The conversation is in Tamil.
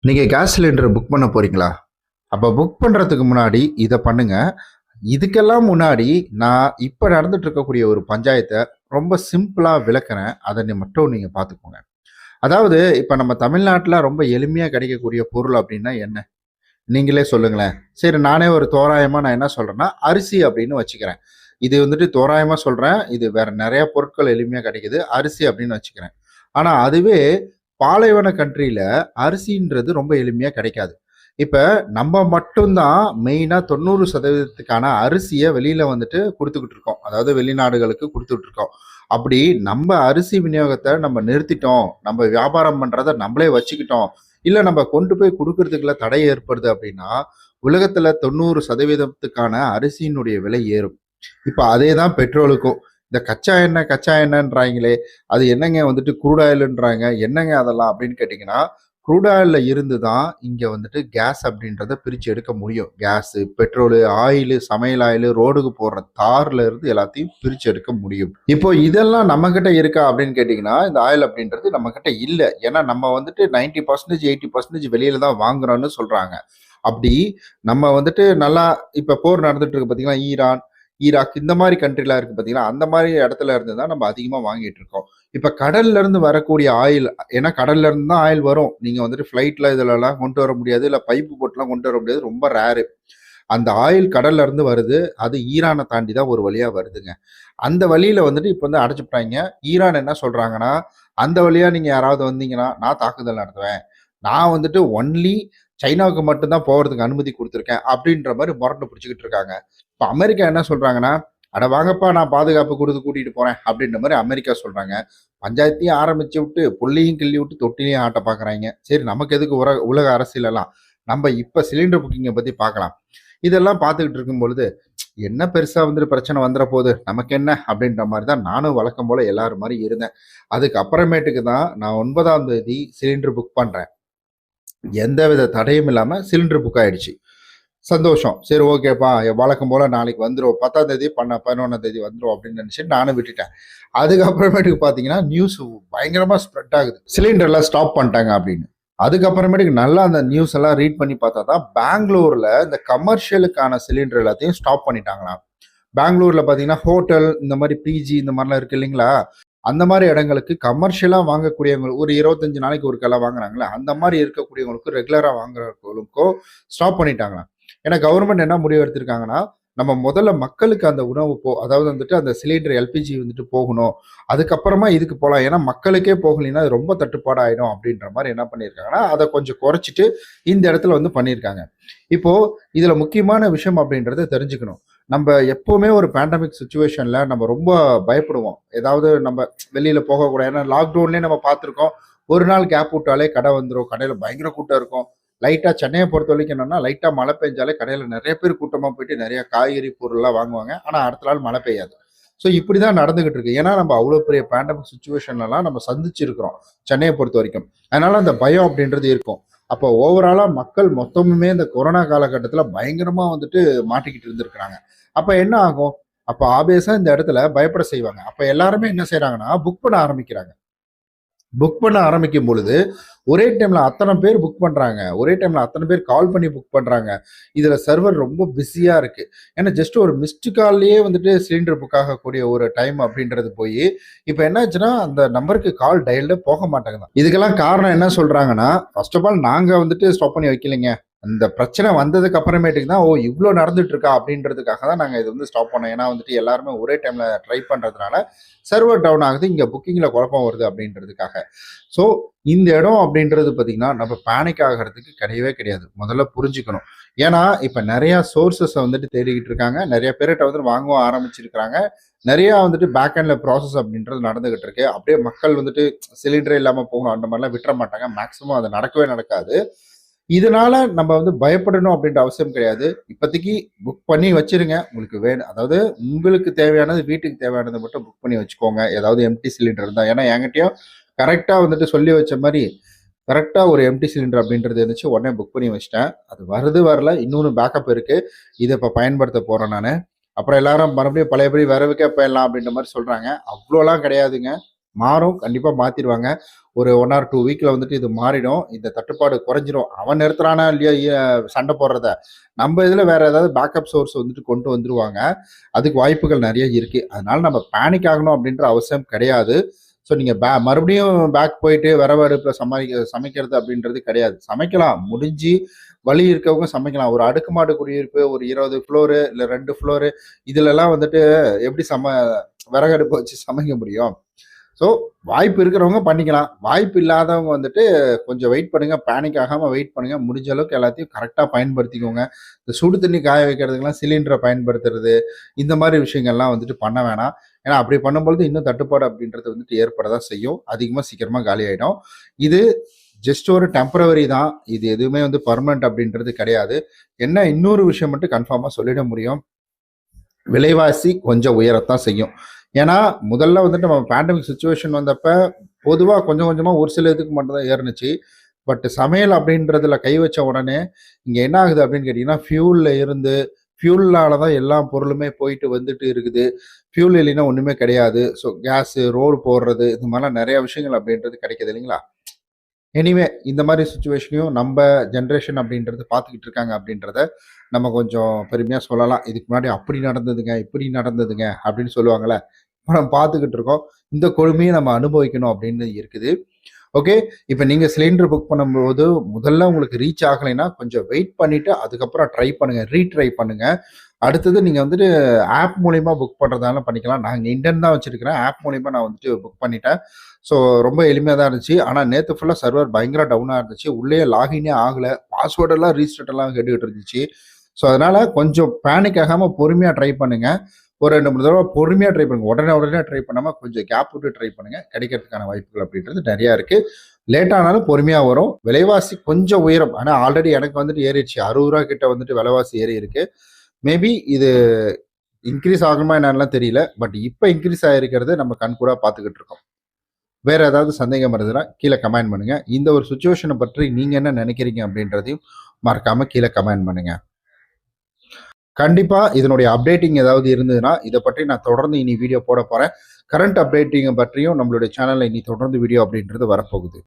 நீங்க கேஸ் சிலிண்டர் புக் பண்ண போறீங்களா? அப்ப புக் பண்றதுக்கு முன்னாடி இத பண்ணுங்க. இதுக்கெல்லாம் முன்னாடி நான் இப்ப நடந்துட்டு இருக்கக்கூடிய ஒரு பஞ்சாயத்த ரொம்ப சிம்பிளா விளக்குறேன். அத மட்டும் நீங்க பார்த்துக்கோங்க. அதாவது இப்ப நம்ம தமிழ்நாட்டுல ரொம்ப எளிமையா கிடைக்கக்கூடிய பொருள் அப்டின்னா என்ன? நீங்களே சொல்லுங்களேன். சரி நானே ஒரு தோராயமா நான் என்ன சொல்றேன்னா, அரிசி அப்டின்னு வச்சுக்கிறேன். இது தோராயமா சொல்றேன். இது வேற நெறைய பொருட்கள் எளிமையா கிடைக்குது. அரிசி அப்டின்னு வச்சுக்கிறேன். ஆனா அதுவே பாலைவன கண்ட்ரில அரிசின்றது ரொம்ப எளிமையா கிடைக்காது. இப்ப நம்ம மட்டும் தான் மெயினா 90% அரிசிய வெளியில குடுத்துக்கிட்டு இருக்கோம். அதாவது வெளிநாடுகளுக்கு குடுத்துட்டு இருக்கோம். அப்படி நம்ம அரிசி விநியோகத்த நம்ம நிறுத்திட்டோம். நம்ம வியாபாரம் பண்றத நம்மளே வச்சுக்கிட்டோம். இல்ல நம்ம கொண்டு போய் குடுக்குறதுக்குள்ள தடை ஏற்படுது அப்படின்னா, உலகத்துல 90% அரிசியினுடைய விலை ஏறும். இப்ப அதே தான் பெட்ரோலுக்கும். இந்த கச்சா எண்ணெய்ன்றாய்ங்களே, அது என்னங்க க்ரூட் ஆயில்ன்றாங்க. என்னங்க அதெல்லாம் அப்படின்னு கேட்டீங்கன்னா, க்ரூட் ஆயில்ல இருந்து தான் இங்க கேஸ் அப்படின்றத பிரிச்சு எடுக்க முடியும். கேஸு, பெட்ரோலு, ஆயிலு, சமையல் ஆயிலு, ரோடுக்கு போடுற தார்ல இருந்து எல்லாத்தையும் பிரிச்சு எடுக்க முடியும். இப்போ இதெல்லாம் நம்மகிட்ட இருக்கா அப்படின்னு கேட்டீங்கன்னா, இந்த ஆயில் அப்படின்றது நம்மகிட்ட இல்ல. ஏன்னா நம்ம 90% 80% வெளியில தான் வாங்குறோம்னு சொல்றாங்க. அப்படி நம்ம நல்லா இப்ப போர் நடந்துட்டு இருக்கு பார்த்தீங்களா? ஈரான், ஈராக் இந்த மாரி கண்ட்ரிலாம் இருக்கு பார்த்தீங்களா? அந்த மாரி இடத்துல இருந்து தான் நம்ம அதிகமா வாங்கிட்டு இருக்கோம். இப்ப கடல்ல இருந்து வரக்கூடிய ஆயில் ஏன்னா கடல்ல இருந்து தான் ஆயில் வரும். நீங்க ஃப்ளைட்ல இதுலலாம் கொண்டு வர முடியாது. இல்ல பைப்பு போட்டுலாம் கொண்டு வர முடியாது. ரொம்ப ரேரு. அந்த ஆயில் கடல்ல இருந்து வருது. அது ஈரான தாண்டி தான் ஒரு வழியா வருதுங்க. அந்த வழியில இப்ப அடைச்சுப்புட்டாய்ங்க. ஈரான் என்ன சொல்றாங்கன்னா, அந்த வழியா நீங்க யாராவது வந்தீங்கன்னா, நான் தாக்குதல் நடத்துவேன். நான் ஒன்லி சைனாவுக்கு மட்டும் தான் போறதுக்கு அனுமதி குடுத்துருக்கேன். அப்படின்ற மாரி மொரண்டு பிடிச்சுக்கிட்டு இருக்காங்க. இப்ப அமெரிக்கா என்ன சொல்றாங்கன்னா, "அட வாங்கப்பா நான் பாதுகாப்பு குடுத்து கூட்டிட்டு போறேன்." அப்படின்ற மாரி அமெரிக்கா சொல்றாங்க. பஞ்சாயத்தையும் ஆரம்பிச்சு விட்டு, புள்ளையும் கிள்ளி விட்டு, தொட்டிலையும் ஆட்ட பார்க்குறாய்ங்க. சரி நமக்கு எதுக்கு உலக அரசியல் எல்லாம். நம்ம இப்ப சிலிண்டர் புக்கிங்க பத்தி பார்க்கலாம். இதெல்லாம் பார்த்துக்கிட்டு இருக்கும் பொழுது, என்ன பெருசா பிரச்சனை வந்துற போது, நமக்கு என்ன அப்படின்ற மாரி தான் நானும் வழக்கம் போல எல்லாரும் மாரி இருந்தேன். அதுக்கு அப்புறமேட்டுக்கு தான் நான் 9ஆம் தேதி சிலிண்டர் புக் பண்றேன். எந்தவித தடையும் இல்லாம சிலிண்டர் புக் ஆயிடுச்சு. சந்தோஷம். சரி ஓகேப்பா, வழக்கம் போல நாளைக்கு வந்துரும். 10ஆம் தேதி 11ஆம் தேதி வந்துரும் அப்படின்னு நினைச்சுட்டு நானும் விட்டுட்டேன். அதுக்கப்புறமேட்டுக்கு பார்த்தீங்கன்னா, நியூஸ் பயங்கரமா ஸ்ப்ரெட் ஆகுது. சிலிண்டர்லாம் ஸ்டாப் பண்ணிட்டாங்க அப்படின்னு. அதுக்கப்புறமேட்டுக்கு நல்லா அந்த நியூஸ் எல்லாம் ரீட் பண்ணி பார்த்தா தான், பெங்களூர்ல இந்த கமர்ஷியலுக்கான சிலிண்டர் எல்லாத்தையும் ஸ்டாப் பண்ணிட்டாங்களாம். பெங்களூர்ல பார்த்தீங்கன்னா, ஹோட்டல் இந்த மாரி பிஜி இந்த மாரிலாம் இருக்கு இல்லைங்களா? அந்த மாரி இடங்களுக்கு கமர்ஷியலா வாங்கக்கூடியவங்க ஒரு 25 நாளைக்கு ஒருக்காலாம் வாங்குறாங்கல்ல, அந்த மாரி இருக்கக்கூடியவங்களுக்கும், ரெகுலரா வாங்குறவங்களுக்கும் ஸ்டாப் பண்ணிட்டாங்களாம். ஏன்னா கவர்மெண்ட் என்ன முடிவு எடுத்திருக்காங்கன்னா, நம்ம முதல்ல மக்களுக்கு அந்த உணவு அதாவது அந்த சிலிண்டர் எல்பிஜி போகணும். அதுக்கப்புறமா இதுக்கு போலாம். ஏன்னா மக்களுக்கே போகலைன்னா அது ரொம்ப தட்டுப்பாடு ஆயிடும் அப்படின்ற மாரி என்ன பண்ணியிருக்காங்கன்னா, அத கொஞ்சம் குறைச்சிட்டு இந்த இடத்துல பண்ணியிருக்காங்க. இப்போ இதுல முக்கியமான விஷயம் அப்படின்றத தெரிஞ்சுக்கணும். நம்ப எப்பவுமே ஒரு பேண்டமிக் சிச்சுவேஷன்ல நம்ம ரொம்ப பயப்படுவோம். ஏதாவது நம்ம வெளியில போகக்கூடாது. ஏன்னா லாக்டவுன்லயே நம்ம பார்த்துருக்கோம். ஒரு நாள் கேப் விட்டாலே கடை வந்துரும். கடையில பயங்கர கூட்டம் இருக்கும். லைட்டா சென்னைய பொறுத்தவரைக்கும் என்னன்னா, லைட்டா மழை பெஞ்சாலே கடையில நெறைய பேர் கூட்டமா போயிட்டு நெறைய காய்கறி பொருள்லாம் வாங்குவாங்க. ஆனா அடுத்த நாள் மழை பெய்யாது. ஸோ இப்படிதான் நடந்துகிட்டு இருக்கு. ஏன்னா நம்ம அவ்வளோ பெரிய பேண்டமிக் சிச்சுவேஷன்லலாம் நம்ம சந்திச்சிருக்கிறோம். சென்னைய பொறுத்தவரைக்கும். அதனால அந்த பயம் அப்படின்றது இருக்கும். அப்போ ஓவராலா மக்கள் மொத்தமுமே இந்த கொரோனா காலகட்டத்தில பயங்கரமா மாட்டிக்கிட்டு இருந்திருக்கிறாங்க. அப்ப என்ன ஆகும்? அப்ப ஆபியஸா இந்த இடத்துல பயப்பட செய்வாங்க. அப்ப எல்லாருமே என்ன செய்றாங்கன்னா, புக் பண்ண ஆரம்பிக்கிறாங்க. புக் பண்ண ஆரம்பிக்கும் பொழுது, ஒரே டைம்ல அத்தன பேர் புக் பண்றாங்க. ஒரே டைம்ல அத்தன பேர் கால் பண்ணி புக் பண்றாங்க. இதுல சர்வர் ரொம்ப பிஸியா இருக்கு. ஏன்னா ஜஸ்ட் ஒரு மிஸ்டு கால்லயே சிலிண்டர் புக் ஆகக்கூடிய ஒரு டைம் அப்படின்றது போயி, இப்ப என்னாச்சுன்னா, அந்த நம்பருக்கு கால் டயல்டே போக மாட்டேங்குதாம். இதுக்கெல்லாம் காரணம் என்ன சொல்றாங்கன்னா, ஃபர்ஸ்ட் ஆஃப் ஆல் நாங்க ஸ்டாப் பண்ணி வைக்கலைங்க. அந்த பிரச்சனை வந்ததுக்கு அப்புறமேட்டுக்கு தான், ஓ! இவ்ளோ நடந்துட்டு இருக்கா அப்படின்றதுக்காக தான் நாங்க இத ஸ்டாப் பண்ணோம். ஏன்னா எல்லாருமே ஒரே டைம்ல ட்ரை பண்றதுனால, சர்வர் டவுன் ஆகுது. இங்க புக்கிங்ல குழப்பம் வருது அப்படின்றதுக்காக. ஸோ இந்த இடம் அப்படின்றது பார்த்தீங்கன்னா, நம்ம பேனிக் ஆகுறதுக்கு கிடையவே கிடையாது. முதல்ல புரிஞ்சுக்கணும். ஏன்னா, இப்ப நெறைய சோர்ஸஸ தேடிக்கிட்டு இருக்காங்க. நெறைய பேர்ட்ட வாங்கவும் ஆரம்பிச்சிருக்கிறாங்க. நெறையா பேக் எண்ட்ல ப்ராசஸ் அப்படின்றது நடந்துகிட்டு இருக்கு. அப்படியே மக்கள் சிலிண்டரே இல்லாம போகணும் அந்த மாரிலாம் விட்டுற மாட்டாங்க. மேக்ஸிமம் அது நடக்கவே நடக்காது. இதனால நம்ம பயப்படணும் அப்படின்ற அவசியம் கிடையாது. இப்போதைக்கு புக் பண்ணி வச்சிருங்க. உங்களுக்கு வேணும் அதாவது உங்களுக்கு தேவையானது வீட்டுக்கு தேவையானத மட்டும் புக் பண்ணி வச்சுக்கோங்க. ஏதாவது எம்ப்டி சிலிண்டர் இருந்தா. ஏன்னா என்கிட்டயும் கரெக்ட்டா சொல்லி வச்ச மாரி, கரெக்ட்டா ஒரு எம்ப்டி சிலிண்டர் அப்படின்றது இருந்துச்சு. உடனே புக் பண்ணி வச்சுட்டேன். அது வருது வரல. இன்னொன்னு பேக்கப் இருக்கு. இத இப்ப பயன்படுத்த போறேன் நானு. அப்புறம் எல்லாரும் மறுபடியும் பழையபடி வரவுக்கே போயிடலாம் அப்படின்ற மாரி சொல்றாங்க. அவ்வளோலாம் கிடையாதுங்க. மாறும். கண்டிப்பா மாத்திருவாங்க. ஒரு 1 ஆர் 2 வீக்ல வந்துட்டு இது மாறிடும். இந்த தட்டுப்பாடு குறைஞ்சிரும். அவன் நிறுத்துறானா இல்லையோ சண்டை போடுறத. நம்ம இதுல வேற ஏதாவது பேக்கப் சோர்ஸ் வந்துட்டு கொண்டு வந்துருவாங்க. அதுக்கு வாய்ப்புகள் நெறைய இருக்கு. அதனால நம்ம பேனிக் ஆகணும் அப்படின்ற அவசியம் கிடையாது. ஸோ நீங்க மறுபடியும் பேக் போயிட்டு விறகு அடுப்புல சமைக்கிறது அப்படின்றது கிடையாது. சமைக்கலாம். முடிஞ்சு வழி இருக்கவங்க சமைக்கலாம். ஒரு அடுக்குமாடி குடியிருப்பு, ஒரு 20 ஃப்ளோரு இல்ல 2 ஃப்ளோரு இதுலலாம் வந்துட்டு எப்படி விறகு அடுப்பு வச்சு சமைக்க முடியும்? ஸோ வாய்ப்பு இருக்கிறவங்க பண்ணிக்கலாம். வாய்ப்பு இல்லாதவங்க வந்துட்டு கொஞ்சம் வெயிட் பண்ணுங்க. பேனிக் ஆகாம வெயிட் பண்ணுங்க. முடிஞ்ச அளவுக்கு எல்லாத்தையும் கரெக்ட்டா பயன்படுத்திக்கோங்க. இந்த சுடு தண்ணி காய வைக்கிறதுக்கெல்லாம் சிலிண்டர பயன்படுத்துறது, இந்த மாரி விஷயங்கள்லாம் வந்துட்டு பண்ண வேணாம். ஏன்னா அப்படி பண்ணும்பொழுது இன்னும் தட்டுப்பாடு அப்படின்றது வந்துட்டு ஏற்பட தான் செய்யும். அதிகமா சீக்கிரமா காலியாயிடும். இது ஜஸ்ட் ஒரு டெம்பரவரி தான். இது எதுவுமே வந்து பெர்மனன்ட் அப்படின்றது கிடையாது. என்ன இன்னொரு விஷயம் மட்டும் கன்ஃபார்மா சொல்லிட முடியும். விலைவாசி கொஞ்சம் உயரத்தான் செய்யும். ஏன்னா, முதல்ல வந்துட்டு நம்ம பேண்டமிக் சிச்சுவேஷன் வந்தப்ப, பொதுவா கொஞ்சம் கொஞ்சமா ஒரு சில இதுக்கு மட்டும் தான் ஏறுனுச்சு. பட் சமையல் அப்படின்றதுல கை வச்ச உடனே, இங்க என்ன ஆகுது அப்படின்னு கேட்டீங்கன்னா, ஃபியூல்னால தான் எல்லா பொருளுமே போயிட்டு வந்துட்டு இருக்குது. ஃபியூல் இல்லைன்னா ஒண்ணுமே கிடையாது. ஸோ கேஸு, ரோடு போடுறது, இது மாரிலாம் நெறைய விஷயங்கள் அப்படின்றது கிடைக்குது இல்லைங்களா? எனிவே இந்த மாரி சிச்சுவேஷனையும் நம்ப ஜெனரேஷன் அப்படின்றது பார்த்துக்கிட்டு இருக்காங்க அப்படின்றத நம்ம கொஞ்சம் பெருமையா சொல்லலாம். இதுக்கு முன்னாடி அப்படி நடந்ததுங்க, இப்படி நடந்ததுங்க அப்படின்னு சொல்லுவாங்கல்ல. இப்ப நம்ம பார்த்துக்கிட்டு இருக்கோம். இந்த கொடுமையை நம்ம அனுபவிக்கணும் அப்படின்னு இருக்குது. ஓகே. இப்ப நீங்க சிலிண்டர் புக் பண்ணும்போது முதல்ல உங்களுக்கு ரீச் ஆகலைன்னா கொஞ்சம் வெயிட் பண்ணிட்டு அதுக்கப்புறம் ட்ரை பண்ணுங்க. ரீட்ரை பண்ணுங்க. அடுத்தது நீங்க வந்துட்டு ஆப் மூலியமா புக் பண்றதாலும் பண்ணிக்கலாம். நான் இங்க இண்டென் தான் வச்சிருக்கிறேன். ஆப் மூலியமா நான் வந்துட்டு புக் பண்ணிட்டேன். ஸோ ரொம்ப எளிமையா தான் இருந்துச்சு. ஆனா நேத்து ஃபுல்லா சர்வர் பயங்கர டவுனா இருந்துச்சு. உள்ளயே லாகினே ஆகல. பாஸ்வேர்ட் எல்லாம் ரீசெட் எல்லாம் கேட்டுக்கிட்டு இருந்துச்சு. ஸோ அதனால கொஞ்சம் பேனிக் ஆகாம பொறுமையா ட்ரை பண்ணுங்க. ஒரு 2, 3 தடவ பொறுமையா ட்ரை பண்ணுங்க. உடனே ட்ரை பண்ணாம கொஞ்சம் கேப் விட்டு ட்ரை பண்ணுங்க. கிடைக்கிறதுக்கான வாய்ப்புகள் அப்படின்றது நெறையா இருக்கு. லேட் ஆனாலும் பொறுமையா வரும். விலைவாசி கொஞ்சம் உயரும். ஆனா ஆல்ரெடி எனக்கு வந்துட்டு ஏறிடுச்சு. ரூ. 60 கிட்ட வந்துட்டு விலைவாசி ஏறி இருக்கு. மேபி இது இன்கிரீஸ் ஆகுமா என்னன்னுலாம் தெரியல. பட் இப்ப இன்கிரீஸ் ஆயிருக்கிறத நம்ம கண்கூடா பார்த்துக்கிட்டு இருக்கோம். வேற ஏதாவது சந்தேகம் இருந்ததுன்னா கீழ கமெண்ட் பண்ணுங்க. இந்த ஒரு சிச்சுவேஷன பற்றி நீங்க என்ன நினைக்கிறீங்க அப்படின்றதையும் மறக்காம கீழ கமெண்ட் பண்ணுங்க. கண்டிப்பா இதனுடைய அப்டேட்டிங் ஏதாவது இருந்ததுன்னா, இத பற்றி நான் தொடர்ந்து இனி வீடியோ போட போறேன். கரண்ட் அப்டேட்டிங்க பற்றியும் நம்மளுடைய சேனல்ல இனி தொடர்ந்து வீடியோ அப்படின்றது வரப்போகுது.